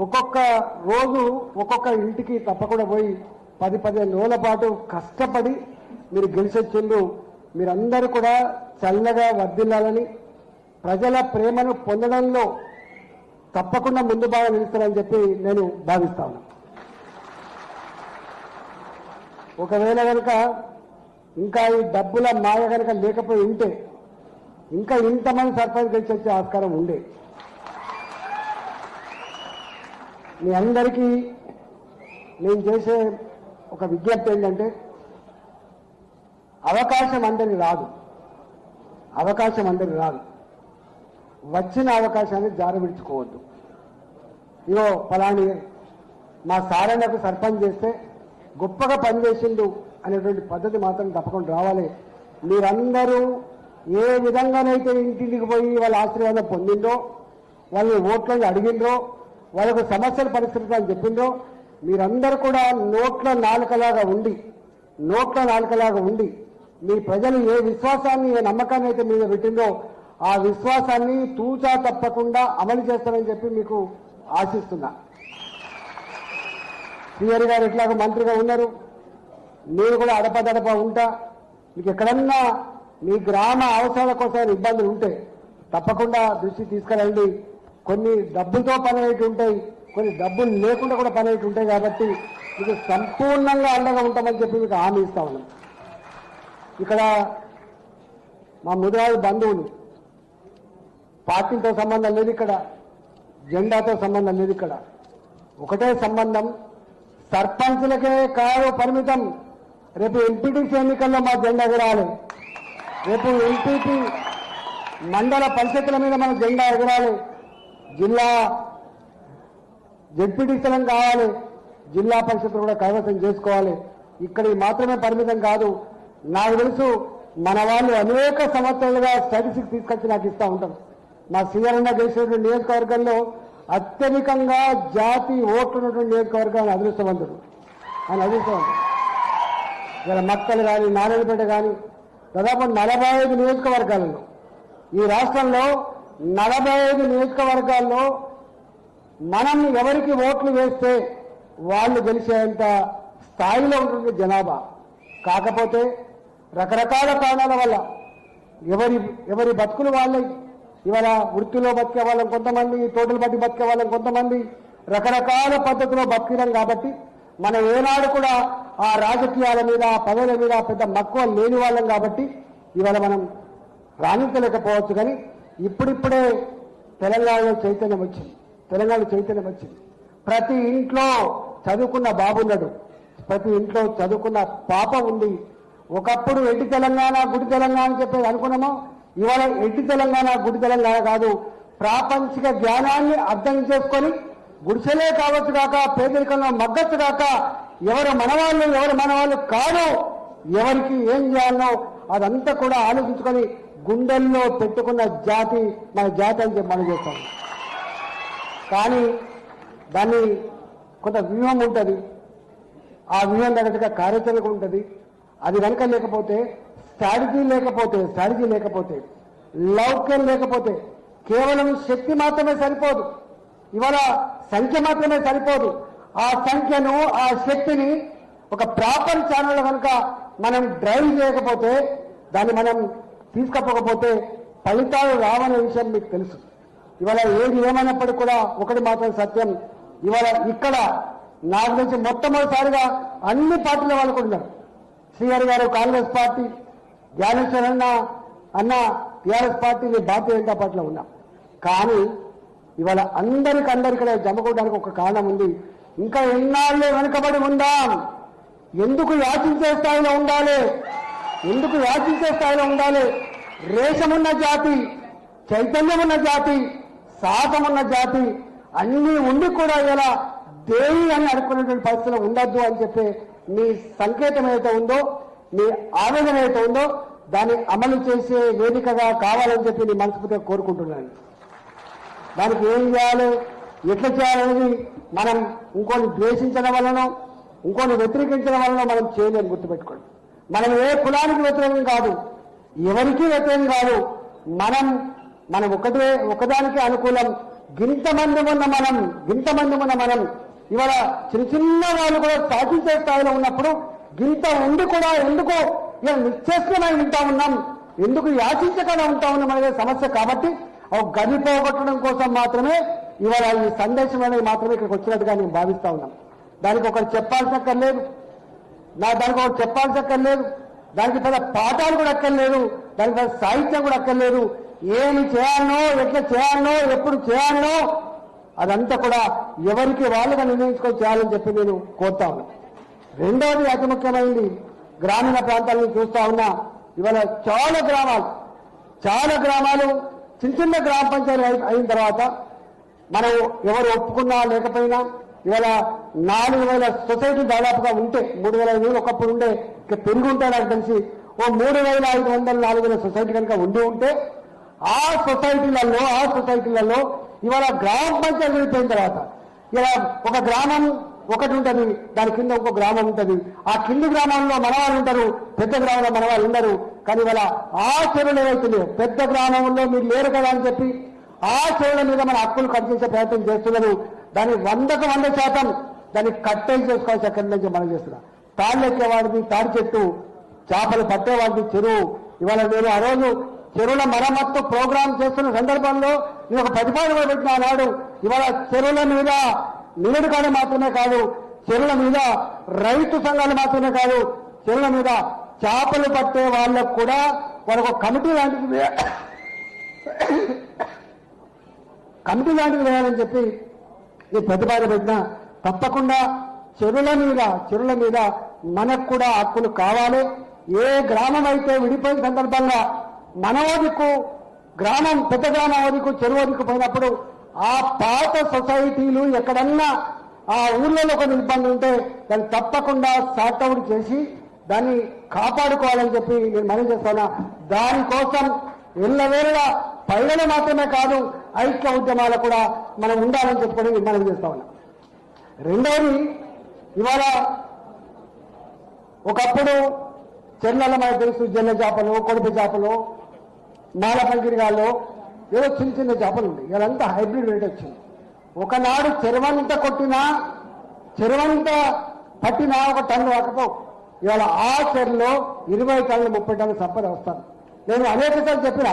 ఒక్కొక్క రోజు ఒక్కొక్క ఇంటికి తప్పకుండా పోయి 10-15 రోజుల పాటు కష్టపడి మీరు గెలిచొచ్చిండు. మీరందరూ కూడా చల్లగా వర్ధిల్లాలని, ప్రజల ప్రేమను పొందడంలో తప్పకుండా ముందు బాగా నిలుస్తారని చెప్పి నేను భావిస్తాను. ఒకవేళ కనుక ఇంకా ఈ డబ్బుల మాయ కనుక లేకపోయి ఉంటే ఇంకా ఇంతమంది సర్పంచ్ గెలిచి వచ్చే ఆస్కారం ఉండే. మీ అందరికీ నేను చేసే ఒక విజ్ఞప్తి ఏంటంటే, అవకాశం అందరికి రాదు. వచ్చిన అవకాశాన్ని జారవిడుచుకోవద్దు. ఇగో ఫలాని మా సారన్నకు సర్పంచ్ చేస్తే గొప్పగా పనిచేసిండు అనేటువంటి పద్ధతి మాత్రం తప్పకుండా రావాలి. మీరందరూ ఏ విధంగానైతే ఇంటింటికి పోయి వాళ్ళ ఆశీర్వాదం పొందిందో, వాళ్ళని ఓట్లను అడిగిండ్రో, వాళ్ళకు సమస్యల పరిస్థితులు చెప్పిండ్రో, మీరందరూ కూడా నోట్ల నాలుకలాగా ఉండి మీ ప్రజలు ఏ విశ్వాసాన్ని, ఏ నమ్మకాన్ని అయితే మీద పెట్టిందో ఆ విశ్వాసాన్ని తూచా తప్పకుండా అమలు చేస్తారని చెప్పి మీకు ఆశిస్తున్నా. శ్రీహరి గారు ఎట్లాగో మంత్రిగా ఉన్నారు, నేను కూడా అడపదడప ఉంటా. మీకు ఎక్కడన్నా మీ గ్రామ అవసరాల కోసం ఇబ్బందులు ఉంటే తప్పకుండా దృష్టి తీసుకురండి. కొన్ని డబ్బులతో పని అయ్యేటి ఉంటాయి, కొన్ని డబ్బులు లేకుండా కూడా పని అయ్యేటి ఉంటాయి. కాబట్టి మీకు సంపూర్ణంగా అండగా ఉంటామని చెప్పి మీకు హామీ ఇస్తా ఉన్నాం. ఇక్కడ మా ముదిరాజు బంధువులు, పార్టీతో సంబంధం లేదు, ఇక్కడ జెండాతో సంబంధం లేదు. ఇక్కడ ఒకటే సంబంధం, సర్పంచులకే కాదు పరిమితం. రేపు ఎంపీటీసీ ఎన్నికల్లో మా జెండా ఎగరాలి. రేపు ఎంపీపీ మండల పరిషత్తుల మీద మన జెండా ఎగరాలి. జిల్లా జెడ్పీటీసీలం కావాలి, జిల్లా పరిషత్తులు కూడా కైవసం చేసుకోవాలి. ఇక్కడికి మాత్రమే పరిమితం కాదు. నాకు తెలుసు మన వాళ్ళు అనేక సంవత్సరాలుగా స్టాటిస్టిక్స్ తీసుకొచ్చి నాకు ఇస్తూ ఉంటారు. మా సీఆర్ఎన్న గెలిచినటువంటి నియోజకవర్గంలో అత్యధికంగా జాతి ఓట్లు ఉన్నటువంటి నియోజకవర్గాన్ని అదృష్టవంతుడు. ఇలా మక్కలు కానీ, నారాయణపేట కానీ దాదాపు 45 నియోజకవర్గాలలో, ఈ రాష్ట్రంలో 45 నియోజకవర్గాల్లో మనం ఎవరికి ఓట్లు వేస్తే వాళ్ళు గెలిచేంత స్థాయిలో ఉంటుంది జనాభా. కాకపోతే రకరకాల కారణాల వల్ల ఎవరి బతుకులు వాళ్ళే. ఇవాళ వృత్తిలో బతికే వాళ్ళం కొంతమంది, తోటలు బట్టి బతికే వాళ్ళం కొంతమంది, రకరకాల పద్ధతిలో బతికినాం. కాబట్టి మనం ఏనాడు కూడా ఆ రాజకీయాల మీద, పదవుల మీద పెద్ద మక్కువ లేని వాళ్ళం. కాబట్టి ఇవాళ మనం రాణించలేకపోవచ్చు. కానీ ఇప్పుడిప్పుడే తెలంగాణలో చైతన్యం వచ్చింది. ప్రతి ఇంట్లో చదువుకున్న బాబున్నాడు, ప్రతి ఇంట్లో చదువుకున్న పాప ఉంది. ఒకప్పుడు ఎడ్డి తెలంగాణ, గుడి తెలంగాణ అని చెప్పేది అనుకున్నామో, ఇవాళ ఎడ్డి తెలంగాణ, గుడి తెలంగాణ కాదు. ప్రాపంచిక జ్ఞానాన్ని అర్థం చేసుకొని గుడిసెలే కావచ్చు కాక, పేదరికంలో మగ్గచ్చు కాక, ఎవరు మనవాళ్ళు కాదు, ఎవరికి ఏం చేయాలనో అదంతా కూడా ఆలోచించుకొని గుండెల్లో పెట్టుకున్న జాతి మన జాతి అని చెప్పి మనం చేస్తాం. కానీ దాన్ని కొంత వ్యూహం ఉంటుంది, ఆ వ్యూహం తగ్గట్టుగా కార్యాచరణ ఉంటుంది. అది కనుక లేకపోతే, స్ట్రాటజీ లేకపోతే, లౌక్యం లేకపోతే, కేవలం శక్తి మాత్రమే సరిపోదు. ఇవాళ సంఖ్య మాత్రమే సరిపోదు. ఆ సంఖ్యను, ఆ శక్తిని ఒక ప్రాపర్ ఛానల్ కనుక మనం డ్రైవ్ చేయకపోతే, దాన్ని మనం తీసుకపోకపోతే ఫలితాలు రావనే విషయం మీకు తెలుసు. ఇవాళ ఏది ఏమైనప్పటికీ కూడా ఒకటి మాత్రం సత్యం, ఇవాళ ఇక్కడ నాకు తెలిసి మొట్టమొదటిసారిగా అన్ని పార్టీల వాళ్ళు కూడా ఉన్నారు. శ్రీహరి గారు కాంగ్రెస్ పార్టీ, జ్ఞానేశ్వర్ అన్న టీఆర్ఎస్ పార్టీ, భారతీయ జనతా పార్టీలో ఉన్నాం. కానీ ఇవాళ అందరికీ జమకూడడానికి ఒక కారణం ఉంది. ఇంకా ఎన్నాళ్ళు వెనుకబడి ఉందాం? ఎందుకు యాచించే స్థాయిలో ఉండాలి? రేషమున్న జాతి, చైతన్యమున్న జాతి, సాహసమున్న జాతి అన్నీ ఉండి కూడా ఇలా దేవి అని అనుకునేటువంటి పరిస్థితులు ఉండద్దు అని చెప్పి మీ సంకేతం ఏదైతే ఉందో, మీ ఆవేదన ఏదైతే ఉందో దాన్ని అమలు చేసే వేదికగా కావాలని చెప్పి నేను మనస్ఫూర్తిగా కోరుకుంటున్నాను. దానికి ఏం చేయాలి, ఎట్లా చేయాలనేది మనం ఇంకోని ద్వేషించడం వలన, ఇంకోని వ్యతిరేకించడం వలన మనం చేయలేని గుర్తుపెట్టుకోండి. మనం ఏ కులానికి వ్యతిరేకం కాదు, ఎవరికీ వ్యతిరేకం కాదు. మనం ఒకదానికి అనుకూలం, గింతమంది ఉన్న మనం ఇవాళ చిన్న చిన్న వాళ్ళు కూడా సాధించే స్థాయిలో ఉన్నప్పుడు గింత ఉండి కూడా ఎందుకు ఇలా నిశ్చేష్టమై ఉంటా ఉన్నాం, ఎందుకు యాచించకుండా ఉంటా ఉన్నాం అనేది సమస్య. కాబట్టి గది పోగొట్టడం కోసం మాత్రమే ఇవాళ ఈ సందేశం అనేది మాత్రమే ఇక్కడికి వచ్చినట్టుగా నేను భావిస్తా ఉన్నాం. దానికి ఒకరు చెప్పాల్సి అక్కర్లేదు, దానికి పెద్ద పాఠాలు కూడా అక్కర్లేదు, దానికి పెద్ద సాహిత్యం కూడా అక్కర్లేదు. ఏమి చేయాలనో, ఎట్లా చేయాలనో, ఎప్పుడు చేయాలనో అదంతా కూడా ఎవరికి వాళ్ళుగా నిర్ణయించుకొని చేయాలని చెప్పి నేను కోరుతా ఉన్నా. రెండవది అతి ముఖ్యమైనది, గ్రామీణ ప్రాంతాలను చూస్తా ఉన్నా. ఇవాళ చాలా గ్రామాలు చిన్న చిన్న గ్రామ పంచాయతీ అయిన తర్వాత మనం ఎవరు ఒప్పుకున్నా లేకపోయినా ఇవాళ 4,000 సొసైటీ దాదాపుగా ఉంటే 3,500 ఒకప్పుడు ఉండే ఇక పెరిగి ఉంటాడు నాకు తెలిసి. ఓ 3,500 4,000 సొసైటీ కనుక ఉంటే ఆ సొసైటీలలో ఇవాళ గ్రామ పంచాయతీ వెళ్ళిపోయిన తర్వాత ఇలా ఒక గ్రామం ఒకటి ఉంటుంది, దాని కింద ఇంకో గ్రామం ఉంటుంది. ఆ కింది గ్రామంలో మనవాళ్ళు ఉంటారు, పెద్ద గ్రామంలో మనవాళ్ళు ఉండరు. కానీ ఇవాళ ఆ చెరువులు ఏవైతున్నాయో పెద్ద గ్రామంలో మీరు లేరు కదా అని చెప్పి ఆ చెరువుల మీద మన హక్కులు కట్ చేసే ప్రయత్నం చేస్తున్నారు. దాన్ని 100% దాన్ని కట్టేసి చేసుకోవాల్సి ఎక్కడి నుంచి మనం చేస్తున్నాం. తాళ్ళు ఎక్కేవాడిది తాడి చెట్టు, చేపలు పట్టేవాడిది చెరువు. ఇవాళ నేను ఆ రోజు చెరువుల మరమ్మత్తు ప్రోగ్రాం చేస్తున్న సందర్భంలో నేను ఒక ప్రతిపాదన కూడా పెట్టిన ఆనాడు. ఇవాళ చెరువుల మీద నిలడు కాడ మాత్రమే కాదు, చెరువుల మీద రైతు సంఘాలు మాత్రమే కాదు, చెరువుల మీద చేపలు పట్టే వాళ్ళకు కూడా వాళ్ళకు కమిటీ లాంటిది వేయాలని చెప్పి ఈ ప్రతిపాదన పెట్టినా తప్పకుండా చెరువుల మీద మనకు కూడా హక్కులు కావాలి. ఏ గ్రామం అయితే విడిపోయిన సందర్భంగా మనవదికు గ్రామం పెద్ద గ్రామం వదికు చెరువు వదికు పోయినప్పుడు ఆ పాత సొసైటీలు ఎక్కడన్నా ఆ ఊర్లలో కొన్ని ఇబ్బందులు ఉంటే దాన్ని తప్పకుండా సార్ట్అవుట్ చేసి దాన్ని కాపాడుకోవాలని చెప్పి నేను మనం చేస్తాను. దానికోసం ఎల్లవేళ పైన మాత్రమే కాదు ఐక్య ఉద్యమాలు కూడా మనం ఉండాలని చెప్పుకొని మనం చేస్తా ఉన్నాం. రెండవది, ఇవాళ ఒకప్పుడు చెర్లలో మనకు తెలుసు జల్ల చేపలు, కొడుపు చేపలు, మాలపంగిరిగాల్లో ఏదో చిన్న చిన్న చేపలు ఉంది. ఇదంతా హైబ్రిడ్ రేట్ వచ్చింది. ఒకనాడు చెరువంతా పట్టినా ఒక టన్ను రాకపో. ఇవాళ ఆ చెరువులో 20 టన్నులు 30 టన్నులు సంపద వస్తాను. నేను అనేకసార్లు చెప్పిన